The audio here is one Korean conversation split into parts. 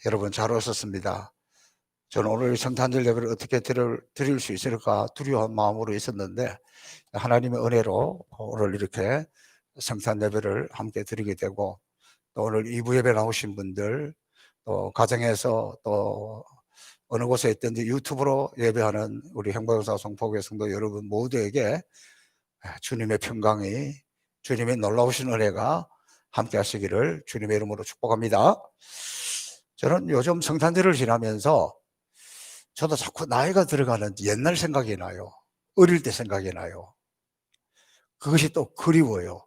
여러분 잘 오셨습니다. 저는 오늘 성탄절 예배를 어떻게 드릴 수 있을까 두려운 마음으로 있었는데 하나님의 은혜로 오늘 이렇게 성탄 예배를 함께 드리게 되고, 또 오늘 2부 예배 나오신 분들, 또 가정에서 또 어느 곳에 있든지 유튜브로 예배하는 우리 행복사 성포교회 성도 여러분 모두에게 주님의 평강이, 주님의 놀라우신 은혜가 함께 하시기를 주님의 이름으로 축복합니다. 저는 요즘 성탄절을 지나면서 저도 자꾸 나이가 들어가는 옛날 생각이 나요. 어릴 때 생각이 나요. 그것이 또 그리워요.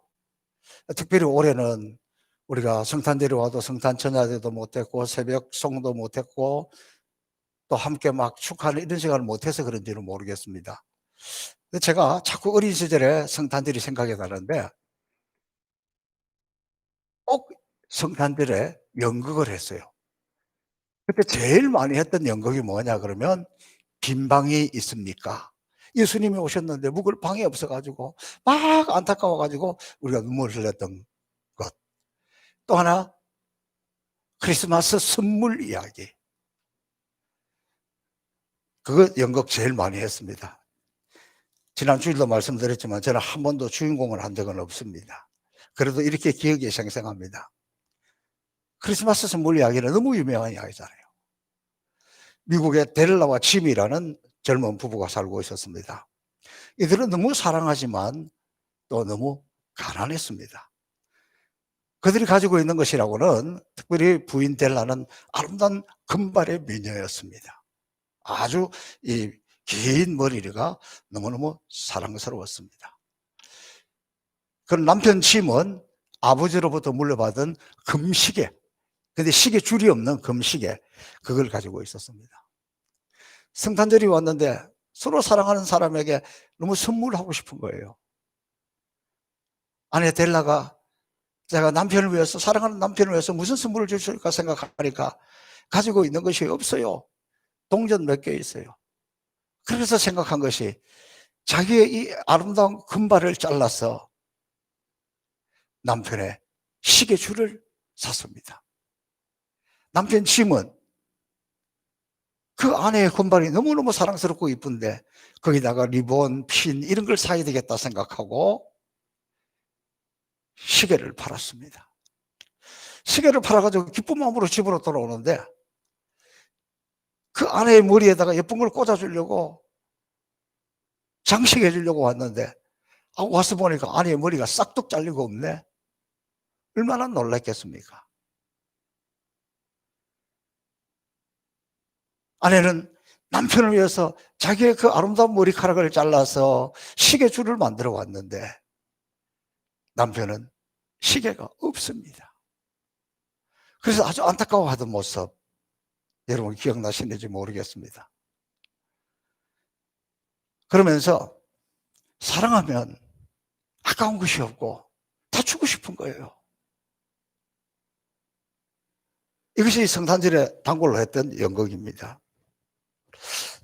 특별히 올해는 우리가 성탄절에 와도 성탄 전야제도 못했고 새벽 송도 못했고 또 함께 막 축하하는 이런 시간을 못해서 그런지는 모르겠습니다. 제가 자꾸 어린 시절에 성탄절이 생각이 나는데 꼭 성탄절에 연극을 했어요. 그때 제일 많이 했던 연극이 뭐냐 그러면 빈 방이 있습니까? 예수님이 오셨는데 묵을 방이 없어가지고 막 안타까워가지고 우리가 눈물을 흘렸던 것. 또 하나 크리스마스 선물 이야기. 그거 연극 제일 많이 했습니다. 지난 주일도 말씀드렸지만 저는 한 번도 주인공을 한 적은 없습니다. 그래도 이렇게 기억이 생생합니다. 크리스마스 선물 이야기는 너무 유명한 이야기잖아요. 미국의 델라와 짐이라는 젊은 부부가 살고 있었습니다. 이들은 너무 사랑하지만 또 너무 가난했습니다. 그들이 가지고 있는 것이라고는 특별히 부인 델라는 아름다운 금발의 미녀였습니다. 아주 이 긴 머리가 너무너무 사랑스러웠습니다. 그런 남편 짐은 아버지로부터 물려받은 금시계, 근데 시계 줄이 없는 금시계, 그걸 가지고 있었습니다. 성탄절이 왔는데 서로 사랑하는 사람에게 너무 선물하고 싶은 거예요. 아내 델라가 제가 남편을 위해서, 사랑하는 남편을 위해서 무슨 선물을 줄 수 있을까 생각하니까 가지고 있는 것이 없어요. 동전 몇 개 있어요. 그래서 생각한 것이 자기의 이 아름다운 금발을 잘라서 남편의 시계줄을 샀습니다. 남편 짐은 그 아내의 금발이 너무너무 사랑스럽고 이쁜데 거기다가 리본, 핀 이런 걸 사야 되겠다 생각하고 시계를 팔았습니다. 시계를 팔아가지고 기쁜 마음으로 집으로 돌아오는데 그 아내의 머리에다가 예쁜 걸 꽂아주려고 장식해 주려고 왔는데 와서 보니까 아내의 머리가 싹둑 잘리고 없네. 얼마나 놀랐겠습니까? 아내는 남편을 위해서 자기의 그 아름다운 머리카락을 잘라서 시계줄을 만들어 왔는데 남편은 시계가 없습니다. 그래서 아주 안타까워하던 모습, 여러분 기억나시는지 모르겠습니다. 그러면서 사랑하면 아까운 것이 없고 다 주고 싶은 거예요. 이것이 성탄절에 단골로 했던 연극입니다.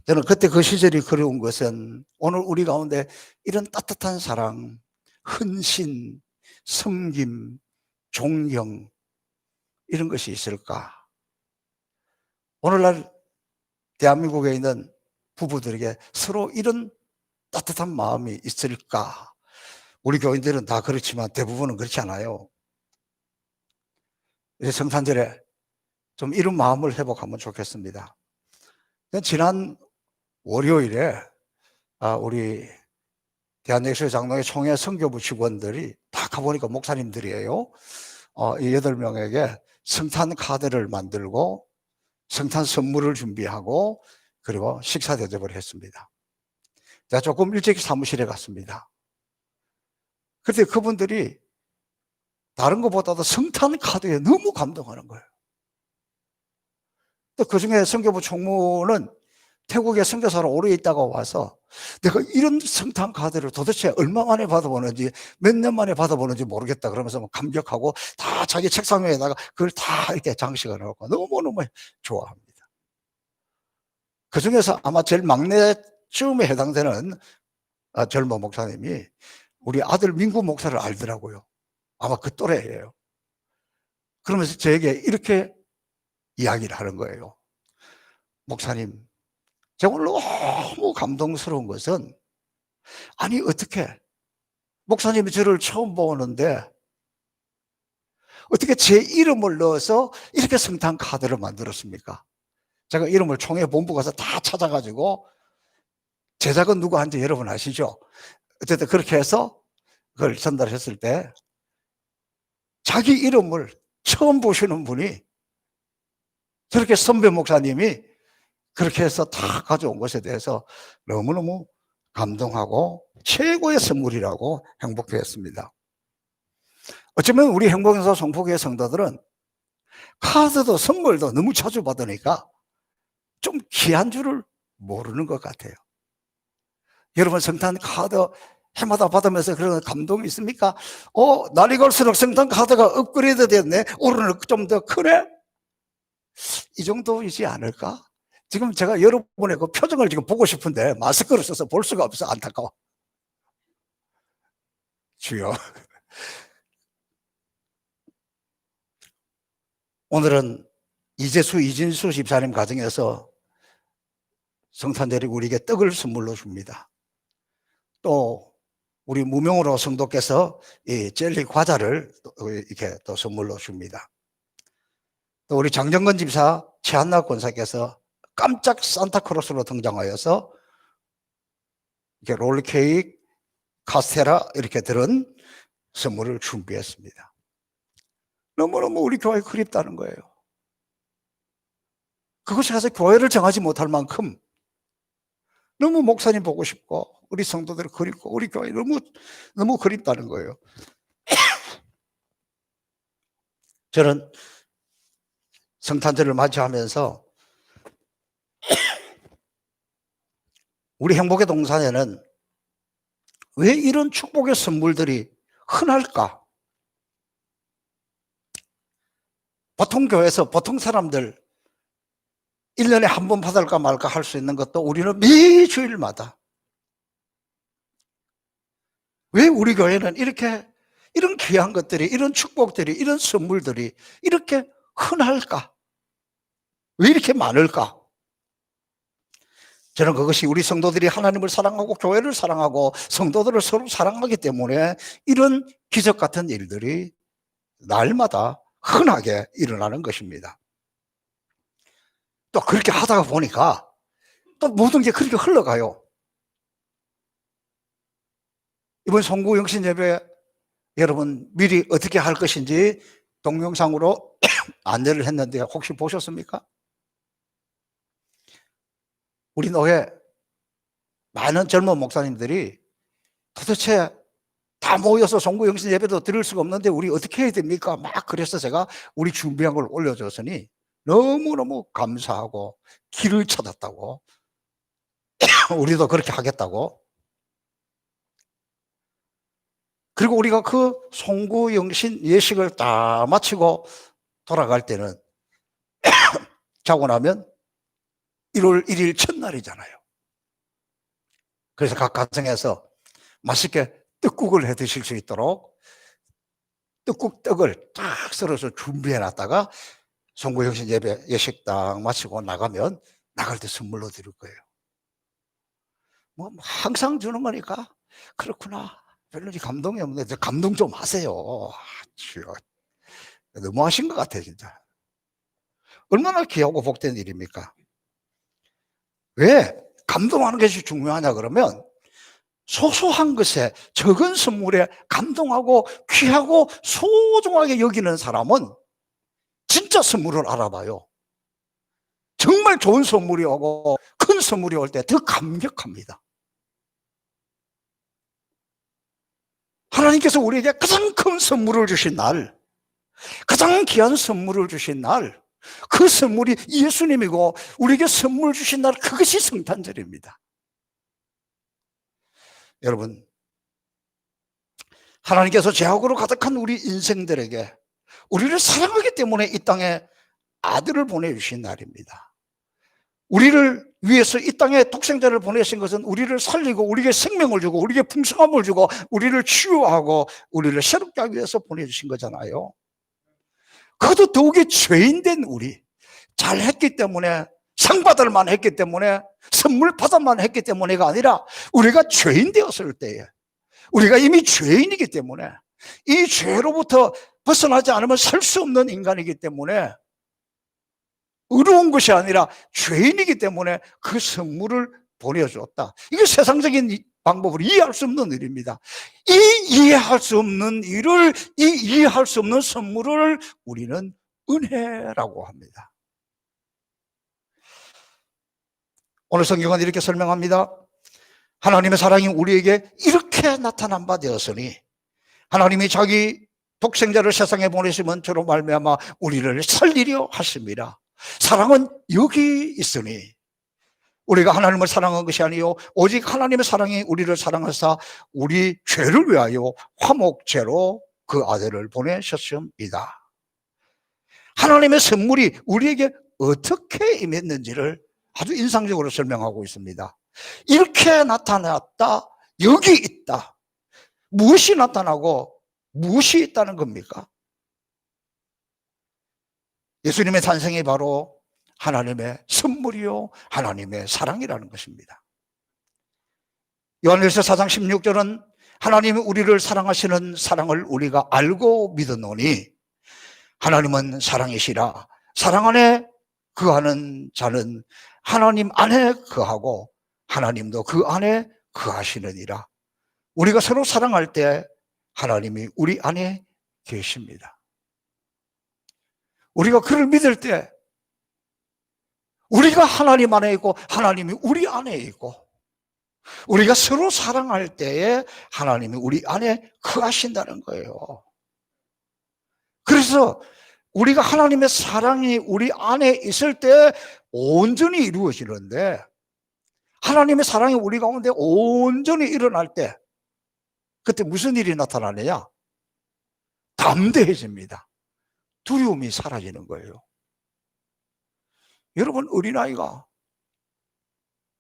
저는 그때 그 시절이 그리운 것은 오늘 우리 가운데 이런 따뜻한 사랑, 헌신, 섬김, 존경 이런 것이 있을까? 오늘날 대한민국에 있는 부부들에게 서로 이런 따뜻한 마음이 있을까? 우리 교인들은 다 그렇지만 대부분은 그렇지 않아요. 성탄절에 좀 이런 마음을 회복하면 좋겠습니다. 지난 월요일에 우리 대한예수의 장로회 총회 선교부 직원들이 다 가보니까 목사님들이에요. 이 8명에게 성탄 카드를 만들고 성탄 선물을 준비하고 그리고 식사 대접을 했습니다. 제가 조금 일찍 사무실에 갔습니다. 그때 그분들이 다른 것보다도 성탄 카드에 너무 감동하는 거예요. 또 그중에 선교부 총무는 태국에 선교사로 오래 있다가 와서 내가 이런 성탄 카드를 도대체 얼마 만에 받아보는지 몇 년 만에 받아보는지 모르겠다 그러면서 감격하고 다 자기 책상 위에다가 그걸 다 이렇게 장식을 해놓고 너무너무 좋아합니다. 그 중에서 아마 제일 막내쯤에 해당되는 젊은 목사님이 우리 아들 민구 목사를 알더라고요. 아마 그 또래예요. 그러면서 저에게 이렇게 이야기를 하는 거예요. 목사님, 제가 오늘 너무 감동스러운 것은, 아니 어떻게 목사님이 저를 처음 보는데 어떻게 제 이름을 넣어서 이렇게 성탄 카드를 만들었습니까? 제가 이름을 총회 본부 가서 다 찾아가지고, 제작은 누구 한지 여러분 아시죠? 어쨌든 그렇게 해서 그걸 전달했을 때 자기 이름을 처음 보시는 분이, 저렇게 선배 목사님이 그렇게 해서 다 가져온 것에 대해서 너무너무 감동하고 최고의 선물이라고 행복했습니다. 어쩌면 우리 행복연사 성포교회 성도들은 카드도 선물도 너무 자주 받으니까 좀 귀한 줄을 모르는 것 같아요. 여러분 성탄 카드 해마다 받으면서 그런 감동이 있습니까? 날이 갈수록 성탄 카드가 업그레이드 됐네, 올해는 좀 더 크네, 이 정도이지 않을까? 지금 제가 여러분의 그 표정을 지금 보고 싶은데 마스크를 써서 볼 수가 없어. 안타까워. 주여, 오늘은 이재수, 이진수 집사님 가정에서 성탄절이 우리에게 떡을 선물로 줍니다. 또 우리 무명으로 성도께서 이 젤리 과자를 이렇게 또 선물로 줍니다. 또 우리 장정건 집사, 최한나 권사께서 깜짝 산타크로스로 등장하여서 이렇게 롤케이크, 카스테라 이렇게 들은 선물을 준비했습니다. 너무너무 우리 교회에 그립다는 거예요. 그것이 가서 교회를 정하지 못할 만큼 너무 목사님 보고 싶고 우리 성도들 그립고 우리 교회 너무 그립다는 거예요. 저는 성탄절을 맞이하면서 우리 행복의 동산에는 왜 이런 축복의 선물들이 흔할까? 보통 교회에서 보통 사람들 1년에 한 번 받을까 말까 할 수 있는 것도 우리는 매주일마다, 왜 우리 교회는 이런 귀한 것들이, 이런 축복들이, 이런 선물들이 이렇게 흔할까? 왜 이렇게 많을까? 저는 그것이 우리 성도들이 하나님을 사랑하고 교회를 사랑하고 성도들을 서로 사랑하기 때문에 이런 기적 같은 일들이 날마다 흔하게 일어나는 것입니다. 또 그렇게 하다가 보니까 또 모든 게 그렇게 흘러가요. 이번 송구영신 예배 여러분 미리 어떻게 할 것인지 동영상으로 안내를 했는데 혹시 보셨습니까? 우리 노회 많은 젊은 목사님들이 도대체 다 모여서 송구영신 예배도 드릴 수가 없는데 우리 어떻게 해야 됩니까? 막 그래서 제가 우리 준비한 걸 올려줬으니 너무너무 감사하고 길을 찾았다고 우리도 그렇게 하겠다고. 그리고 우리가 그 송구영신 예식을 다 마치고 돌아갈 때는 자고 나면 1월 1일 첫날이잖아요. 그래서 각 가정에서 맛있게 떡국을 해 드실 수 있도록 떡을 딱 썰어서 준비해 놨다가 송구영신 예배 예식 딱 마치고 나가면 나갈 때 선물로 드릴 거예요. 뭐 항상 주는 거니까 그렇구나, 별로 감동이 없는데 감동 좀 하세요. 너무 하신 것 같아 진짜. 얼마나 귀하고 복된 일입니까? 왜 감동하는 것이 중요하냐 그러면 소소한 것에, 적은 선물에 감동하고 귀하고 소중하게 여기는 사람은 진짜 선물을 알아봐요. 정말 좋은 선물이 오고 큰 선물이 올 때 더 감격합니다. 하나님께서 우리에게 가장 큰 선물을 주신 날, 가장 귀한 선물을 주신 날, 그 선물이 예수님이고 우리에게 선물 주신 날, 그것이 성탄절입니다. 여러분, 하나님께서 죄악으로 가득한 우리 인생들에게 우리를 사랑하기 때문에 이 땅에 아들을 보내주신 날입니다. 우리를 위해서 이 땅에 독생자를 보내신 것은 우리를 살리고 우리에게 생명을 주고 우리에게 풍성함을 주고 우리를 치유하고 우리를 새롭게 하기 위해서 보내주신 거잖아요. 그것도 더욱이 죄인된 우리, 잘했기 때문에, 상 받을만 했기 때문에, 선물 받을만 했기 때문에가 아니라 우리가 죄인 되었을 때에, 우리가 이미 죄인이기 때문에, 이 죄로부터 벗어나지 않으면 살 수 없는 인간이기 때문에, 의로운 것이 아니라 죄인이기 때문에 그 선물을 보내줬다. 이게 세상적인 방법으로 이해할 수 없는 일입니다. 이 이해할 수 없는 일을, 이 이해할 수 없는 선물을 우리는 은혜라고 합니다. 오늘 성경은 이렇게 설명합니다. 하나님의 사랑이 우리에게 이렇게 나타난 바 되었으니, 하나님이 자기 독생자를 세상에 보내시면 저로 말미암아 우리를 살리려 하십니다. 사랑은 여기 있으니, 우리가 하나님을 사랑한 것이 아니요 오직 하나님의 사랑이 우리를 사랑하사 우리 죄를 위하여 화목제로 그 아들을 보내셨습니다. 하나님의 선물이 우리에게 어떻게 임했는지를 아주 인상적으로 설명하고 있습니다. 이렇게 나타났다, 여기 있다. 무엇이 나타나고 무엇이 있다는 겁니까? 예수님의 탄생이 바로 하나님의 선물이요 하나님의 사랑이라는 것입니다. 요한일서 4장 16절은 하나님이 우리를 사랑하시는 사랑을 우리가 알고 믿었노니 하나님은 사랑이시라. 사랑 안에 거하는 자는 하나님 안에 거하고 하나님도 그 안에 거하시느니라. 우리가 서로 사랑할 때 하나님이 우리 안에 계십니다. 우리가 그를 믿을 때 우리가 하나님 안에 있고 하나님이 우리 안에 있고, 우리가 서로 사랑할 때에 하나님이 우리 안에 거하신다는 거예요. 그래서 우리가 하나님의 사랑이 우리 안에 있을 때 온전히 이루어지는데, 하나님의 사랑이 우리 가운데 온전히 일어날 때 그때 무슨 일이 나타나느냐? 담대해집니다. 두려움이 사라지는 거예요. 여러분, 어린아이가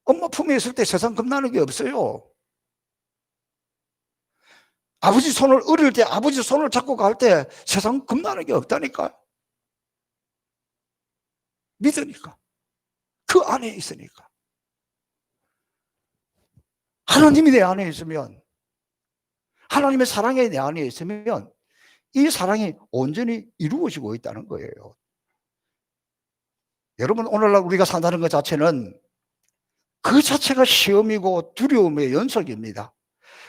엄마 품에 있을 때 세상 겁나는 게 없어요. 아버지 손을, 어릴 때 아버지 손을 잡고 갈 때 세상 겁나는 게 없다니까요. 믿으니까. 그 안에 있으니까. 하나님이 내 안에 있으면, 하나님의 사랑이 내 안에 있으면 이 사랑이 온전히 이루어지고 있다는 거예요. 여러분, 오늘날 우리가 산다는 것 자체는 그 자체가 시험이고 두려움의 연속입니다.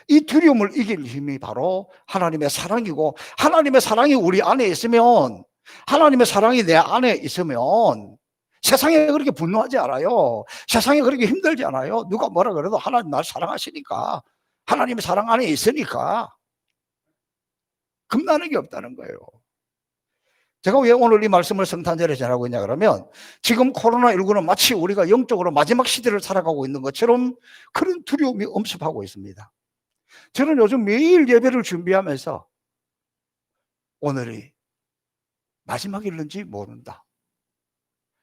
이 두려움을 이길 힘이 바로 하나님의 사랑이고, 하나님의 사랑이 우리 안에 있으면, 하나님의 사랑이 내 안에 있으면 세상에 그렇게 분노하지 않아요. 세상에 그렇게 힘들지 않아요. 누가 뭐라 그래도 하나님 날 사랑하시니까, 하나님의 사랑 안에 있으니까 겁나는 게 없다는 거예요. 제가 왜 오늘 이 말씀을 성탄절에 전하고 있냐 그러면, 지금 코로나19는 마치 우리가 영적으로 마지막 시대를 살아가고 있는 것처럼 그런 두려움이 엄습하고 있습니다. 저는 요즘 매일 예배를 준비하면서 오늘이 마지막일는지 모른다.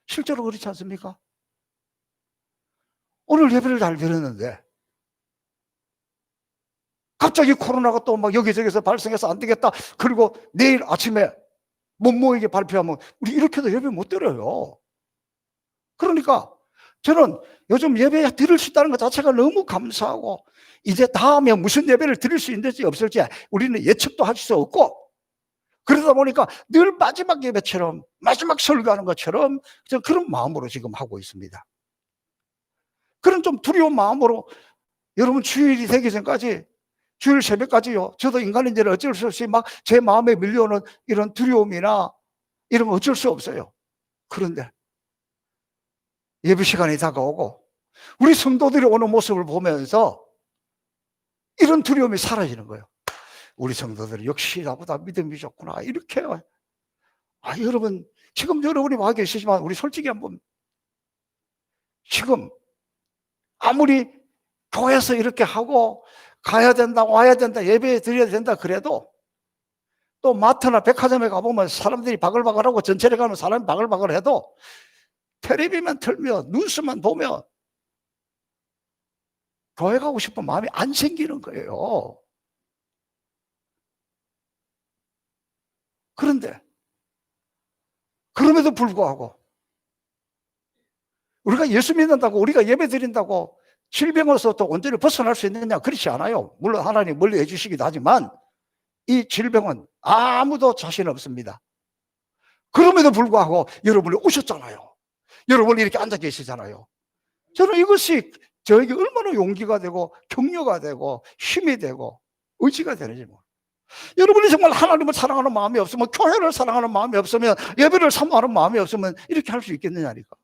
실제로 그렇지 않습니까? 오늘 예배를 잘 드렸는데 갑자기 코로나가 또 막 여기저기서 발생해서 안 되겠다. 그리고 내일 아침에 못 모이게 발표하면 우리 이렇게도 예배 못 드려요. 그러니까 저는 요즘 예배 드릴 수 있다는 것 자체가 너무 감사하고, 이제 다음에 무슨 예배를 드릴 수 있는지 없을지 우리는 예측도 할 수 없고, 그러다 보니까 늘 마지막 예배처럼, 마지막 설교하는 것처럼 그런 마음으로 지금 하고 있습니다. 그런 좀 두려운 마음으로 여러분 주일이 되기 전까지, 주일 새벽까지요, 저도 인간인지는 어쩔 수 없이 막 제 마음에 밀려오는 이런 두려움이나 이런 거 어쩔 수 없어요. 그런데 예배 시간이 다가오고 우리 성도들이 오는 모습을 보면서 이런 두려움이 사라지는 거예요. 우리 성도들이 역시 나보다 믿음이 좋구나. 이렇게. 여러분, 지금 여러분이 와 계시지만 우리 솔직히 한번, 지금 아무리 교회에서 이렇게 하고 가야 된다, 와야 된다, 예배 드려야 된다 그래도 또 마트나 백화점에 가보면 사람들이 바글바글하고 전철에 가면 사람이 바글바글해도 텔레비만 틀면, 뉴스만 보면 교회 가고 싶은 마음이 안 생기는 거예요. 그런데 그럼에도 불구하고 우리가 예수 믿는다고, 우리가 예배 드린다고 질병에서 또 온전히 벗어날 수 있느냐? 그렇지 않아요. 물론 하나님 멀리 해주시기도 하지만 이 질병은 아무도 자신 없습니다. 그럼에도 불구하고 여러분이 오셨잖아요. 여러분이 이렇게 앉아 계시잖아요. 저는 이것이 저에게 얼마나 용기가 되고 격려가 되고 힘이 되고 의지가 되는지 모르겠어요. 여러분이 정말 하나님을 사랑하는 마음이 없으면, 교회를 사랑하는 마음이 없으면, 예배를 사모하는 마음이 없으면 이렇게 할 수 있겠느냐니까.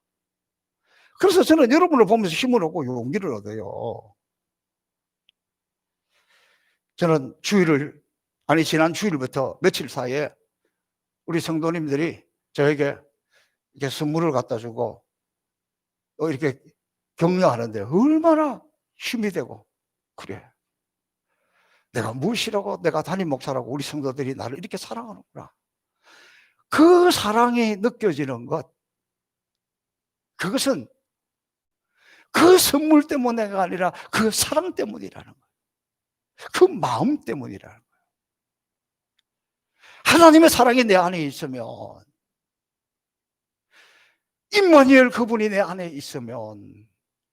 그래서 저는 여러분을 보면서 힘을 얻고 용기를 얻어요. 저는 지난 주일부터 며칠 사이에 우리 성도님들이 저에게 이렇게 선물을 갖다 주고 이렇게 격려하는데 얼마나 힘이 되고, 그래, 내가 무엇이라고, 내가 담임 목사라고 우리 성도들이 나를 이렇게 사랑하는구나. 그 사랑이 느껴지는 것, 그것은 그 선물 때문에가 아니라 그 사랑 때문이라는 거예요. 그 마음 때문이라는 거예요. 하나님의 사랑이 내 안에 있으면, 임마누엘 그분이 내 안에 있으면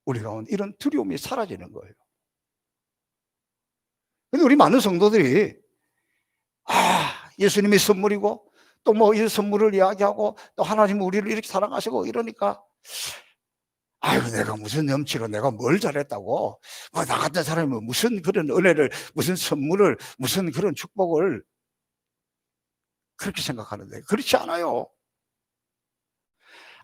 우리가 이런 두려움이 사라지는 거예요. 근데 우리 많은 성도들이 예수님이 선물이고 또 뭐 이 선물을 이야기하고 또 하나님은 우리를 이렇게 사랑하시고 이러니까, 아유, 내가 무슨 염치로 내가 뭘 잘했다고, 나 같은 사람이 무슨 그런 은혜를, 무슨 선물을, 무슨 그런 축복을, 그렇게 생각하는데 그렇지 않아요.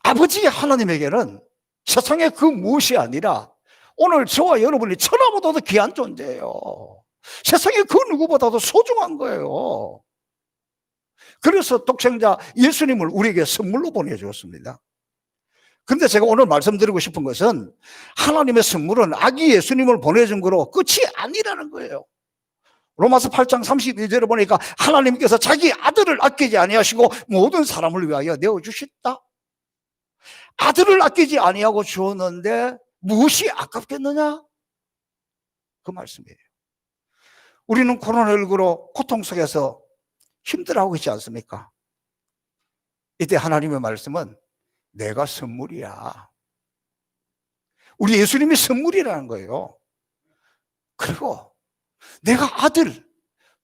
아버지 하나님에게는 세상의 그 무엇이 아니라 오늘 저와 여러분이 천하보다도 귀한 존재예요. 세상의 그 누구보다도 소중한 거예요. 그래서 독생자 예수님을 우리에게 선물로 보내주었습니다. 그런데 제가 오늘 말씀드리고 싶은 것은 하나님의 선물은 아기 예수님을 보내준 거로 끝이 아니라는 거예요. 로마서 8장 32절에 보니까 하나님께서 자기 아들을 아끼지 아니하시고 모든 사람을 위하여 내어주셨다. 아들을 아끼지 아니하고 주었는데 무엇이 아깝겠느냐? 그 말씀이에요. 우리는 코로나19로 고통 속에서 힘들어하고 있지 않습니까? 이때 하나님의 말씀은 내가 선물이야. 우리 예수님이 선물이라는 거예요. 그리고 내가 아들,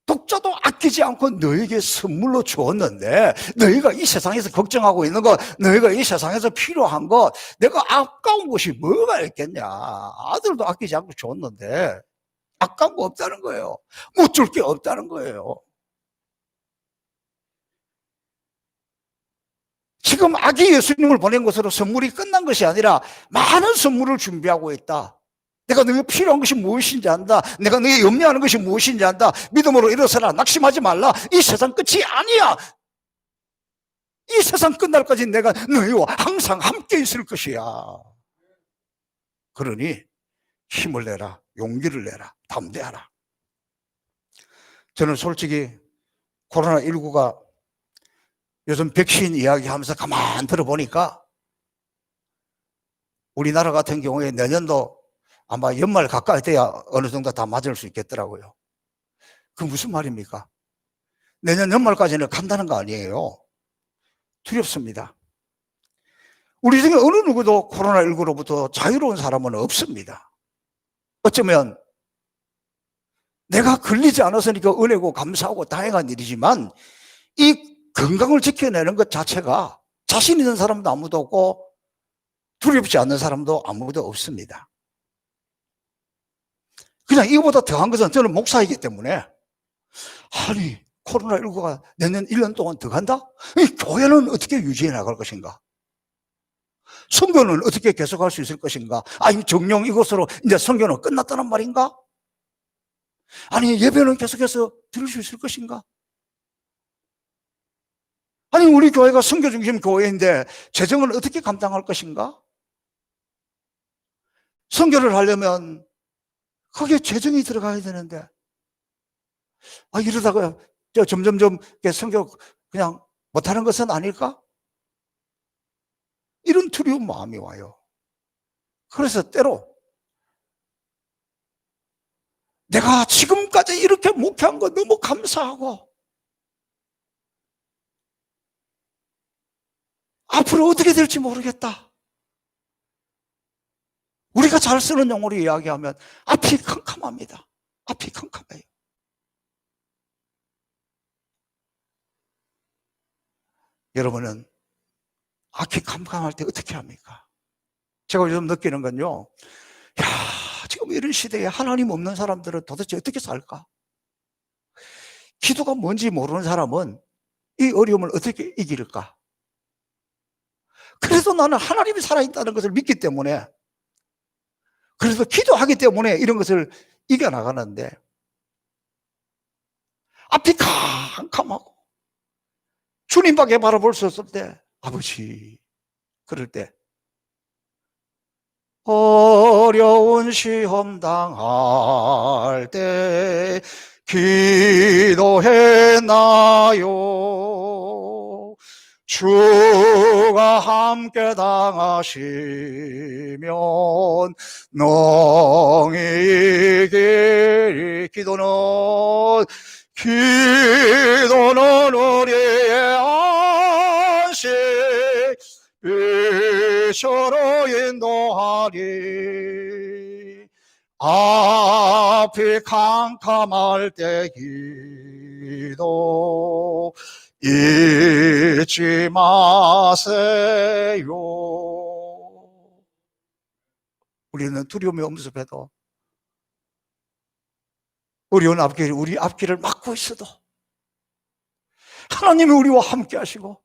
독자도 아끼지 않고 너에게 선물로 주었는데, 너희가 이 세상에서 걱정하고 있는 것, 너희가 이 세상에서 필요한 것, 내가 아까운 것이 뭐가 있겠냐. 아들도 아끼지 않고 줬는데 아까운 거 없다는 거예요. 못 줄 게 없다는 거예요. 지금 아기 예수님을 보낸 것으로 선물이 끝난 것이 아니라 많은 선물을 준비하고 있다. 내가 너에게 필요한 것이 무엇인지 안다. 내가 너에게 염려하는 것이 무엇인지 안다. 믿음으로 일어서라. 낙심하지 말라. 이 세상 끝이 아니야. 이 세상 끝날까지 내가 너희와 항상 함께 있을 것이야. 그러니 힘을 내라. 용기를 내라. 담대하라. 저는 솔직히 코로나19가 요즘 백신 이야기하면서 가만 들어보니까 우리나라 같은 경우에 내년도 아마 연말 가까이 돼야 어느 정도 다 맞을 수 있겠더라고요. 그 무슨 말입니까? 내년 연말까지는 간다는 거 아니에요. 두렵습니다. 우리 중에 어느 누구도 코로나19로부터 자유로운 사람은 없습니다. 어쩌면 내가 걸리지 않았으니까 은혜고 감사하고 다행한 일이지만 이 건강을 지켜내는 것 자체가 자신 있는 사람도 아무도 없고 두렵지 않는 사람도 아무도 없습니다. 그냥 이거보다 더한 것은 저는 목사이기 때문에, 아니 코로나19가 내년 1년 동안 더 간다? 이 교회는 어떻게 유지해 나갈 것인가? 선교는 어떻게 계속할 수 있을 것인가? 아니 정령 이것으로 이제 선교는 끝났다는 말인가? 아니 예배는 계속해서 드릴 수 있을 것인가? 아니 우리 교회가 선교 중심 교회인데 재정을 어떻게 감당할 것인가? 선교를 하려면 거기에 재정이 들어가야 되는데, 이러다가 점점점 선교 그냥 못하는 것은 아닐까? 이런 두려운 마음이 와요. 그래서 때로 내가 지금까지 이렇게 목회한 거 너무 감사하고 앞으로 어떻게 될지 모르겠다. 우리가 잘 쓰는 용어로 이야기하면 앞이 캄캄합니다. 앞이 캄캄해요. 여러분은 앞이 캄캄할 때 어떻게 합니까? 제가 요즘 느끼는 건요, 야, 지금 이런 시대에 하나님 없는 사람들은 도대체 어떻게 살까? 기도가 뭔지 모르는 사람은 이 어려움을 어떻게 이길까? 그래서 나는 하나님이 살아있다는 것을 믿기 때문에, 그래서 기도하기 때문에 이런 것을 이겨나가는데, 앞이 캄캄하고 주님밖에 바라볼 수 없을 때, 아버지, 그럴 때 어려운 시험 당할 때 기도했나요? 주가 함께 당하시면 능히 이기리. 기도는 우리의 안식 빛으로 인도하리. 앞이 캄캄할 때 기도 잊지 마세요. 우리는 두려움이 엄습해도, 어려운 앞길, 우리 앞길을 막고 있어도 하나님이 우리와 함께 하시고,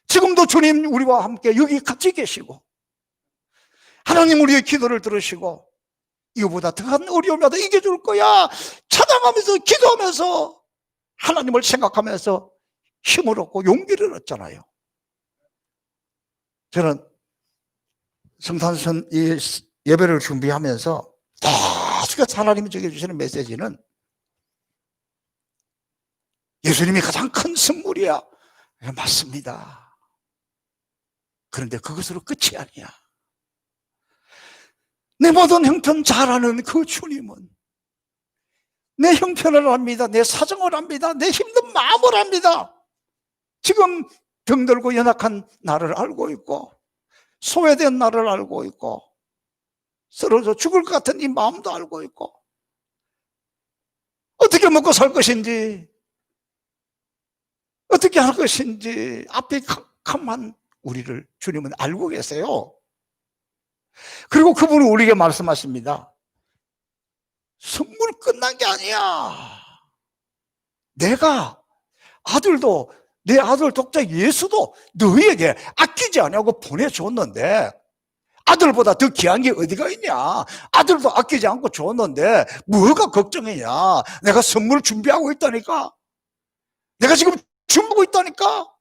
지금도 주님 우리와 함께 여기 같이 계시고, 하나님 우리의 기도를 들으시고, 이거보다 더한 어려움이라도 이겨줄 거야 찬양하면서 기도하면서 하나님을 생각하면서 힘을 얻고 용기를 얻잖아요. 저는 성탄선 이 예배를 준비하면서 계속 하나님이 적어주시는 메시지는 예수님이 가장 큰 선물이야. 맞습니다. 그런데 그것으로 끝이 아니야. 내 모든 형편 잘 아는 그 주님은 내 형편을 압니다. 내 사정을 압니다. 내 힘든 마음을 압니다. 지금 병들고 연약한 나를 알고 있고, 소외된 나를 알고 있고, 쓰러져 죽을 것 같은 이 마음도 알고 있고, 어떻게 먹고 살 것인지, 어떻게 할 것인지 앞이 캄캄한 우리를 주님은 알고 계세요. 그리고 그분이 우리에게 말씀하십니다. 선물 끝난 게 아니야. 내가 아들도, 내 아들 독자 예수도 너희에게 아끼지 않냐고 보내줬는데, 아들보다 더 귀한 게 어디가 있냐. 아들도 아끼지 않고 줬는데 뭐가 걱정이냐. 내가 선물 준비하고 있다니까. 내가 지금 준비하고 있다니까.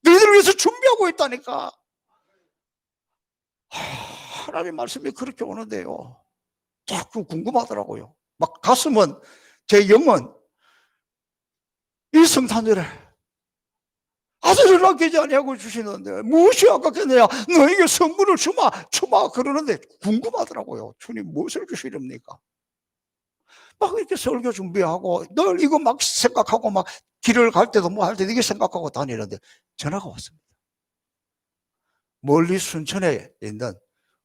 너희들을 위해서 준비하고 있다니까. 하나님의 말씀이 그렇게 오는데요, 자꾸 궁금하더라고요. 막 가슴은, 제 영은 이 성탄절에 아들을 아끼지 아니하고 주시는데 무엇이 아깝겠느냐. 너에게 선물을 주마 그러는데 궁금하더라고요. 주님 무엇을 주시렵니까? 막 이렇게 설교 준비하고 늘 이거 막 생각하고, 막 길을 갈 때도 뭐 할 때도 이게 생각하고 다니는데 전화가 왔습니다. 멀리 순천에 있는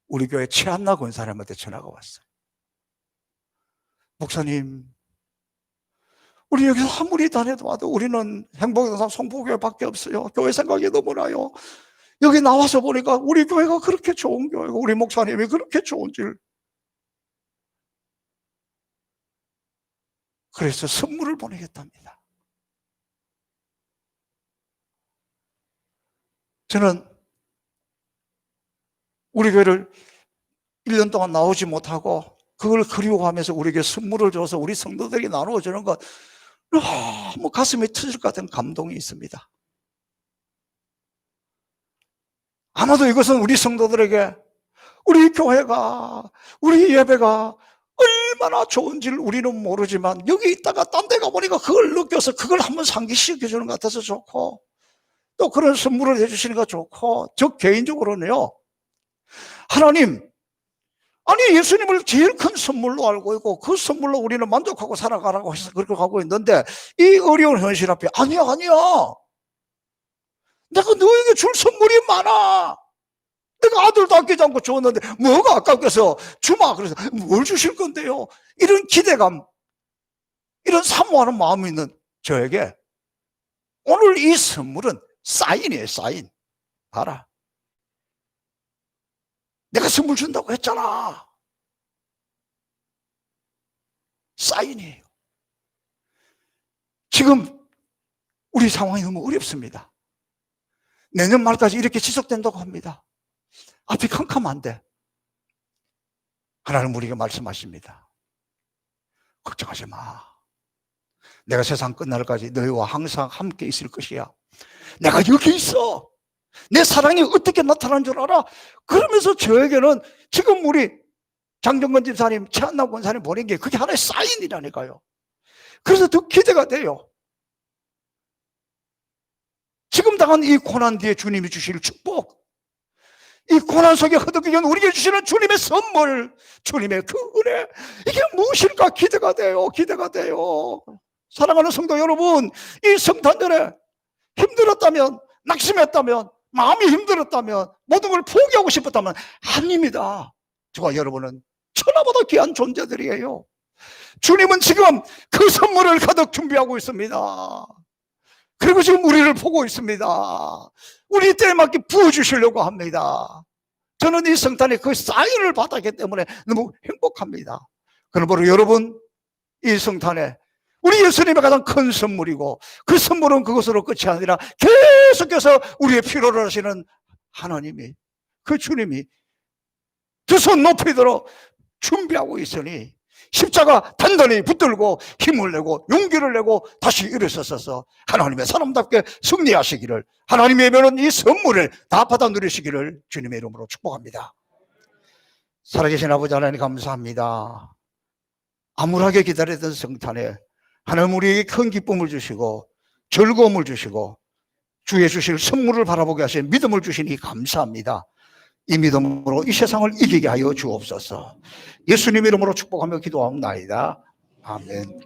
우리 교회 최한나 권사님한테 전화가 왔어요. 목사님, 우리 여기서 아무리 다녀도 우리는 행복동산 송포교회밖에 없어요. 교회 생각이 너무 나요. 여기 나와서 보니까 우리 교회가 그렇게 좋은 교회고 우리 목사님이 그렇게 좋은 줄. 그래서 선물을 보내겠답니다. 저는 우리 교회를 1년 동안 나오지 못하고 그걸 그리워하면서 우리에게 선물을 줘서 우리 성도들이 나누어주는 것, 너무 가슴이 터질 것 같은 감동이 있습니다. 아마도 이것은 우리 성도들에게 우리 교회가, 우리 예배가 얼마나 좋은지를 우리는 모르지만 여기 있다가 딴 데 가보니까 그걸 느껴서 그걸 한번 상기시켜주는 것 같아서 좋고, 또 그런 선물을 해주시니까 좋고, 저 개인적으로는요, 하나님, 아니 예수님을 제일 큰 선물로 알고 있고 그 선물로 우리는 만족하고 살아가라고 해서 그렇게 가고 있는데, 이 어려운 현실 앞에 아니야 내가 너에게 줄 선물이 많아. 내가 아들도 아끼지 않고 주었는데 뭐가 아깝겠어? 주마. 그래서 뭘 주실 건데요? 이런 기대감, 이런 사모하는 마음이 있는 저에게 오늘 이 선물은 사인이에요. 사인. 봐라, 내가 선물 준다고 했잖아. 사인이에요. 지금 우리 상황이 너무 어렵습니다. 내년 말까지 이렇게 지속된다고 합니다. 앞이 캄캄한데 하나님 우리에게 말씀하십니다. 걱정하지 마. 내가 세상 끝날까지 너희와 항상 함께 있을 것이야. 내가 여기 있어. 내 사랑이 어떻게 나타나는 줄 알아? 그러면서 저에게는 지금 우리 장정건 집사님, 최한남 권사님 보낸 게 그게 하나의 사인이라니까요. 그래서 더 기대가 돼요. 지금 당한 이 고난 뒤에 주님이 주실 축복, 이 고난 속에 허덕이는 우리에게 주시는 주님의 선물, 주님의 그 은혜, 이게 무엇일까? 기대가 돼요. 기대가 돼요. 사랑하는 성도 여러분, 이 성탄절에 힘들었다면, 낙심했다면, 마음이 힘들었다면, 모든 걸 포기하고 싶었다면 아닙니다. 저와 여러분은 천하보다 귀한 존재들이에요. 주님은 지금 그 선물을 가득 준비하고 있습니다. 그리고 지금 우리를 보고 있습니다. 우리 때에 맞게 부어주시려고 합니다. 저는 이 성탄에 그 사인을 받았기 때문에 너무 행복합니다. 그러므로 여러분, 이 성탄에 우리 예수님의 가장 큰 선물이고, 그 선물은 그것으로 끝이 아니라 계속해서 우리의 필요를 하시는 하나님이, 그 주님이 두 손 높이 들어 준비하고 있으니 십자가 단단히 붙들고 힘을 내고 용기를 내고 다시 일어서서 하나님의 사람답게 승리하시기를, 하나님의 면은 이 선물을 다 받아 누리시기를 주님의 이름으로 축복합니다. 살아계신 아버지 하나님 감사합니다. 암울하게 기다리던 성탄에 하나님 우리에게 큰 기쁨을 주시고 즐거움을 주시고 주의 주실 선물을 바라보게 하신 믿음을 주시니 감사합니다. 이 믿음으로 이 세상을 이기게 하여 주옵소서. 예수님 이름으로 축복하며 기도하옵나이다. 아멘.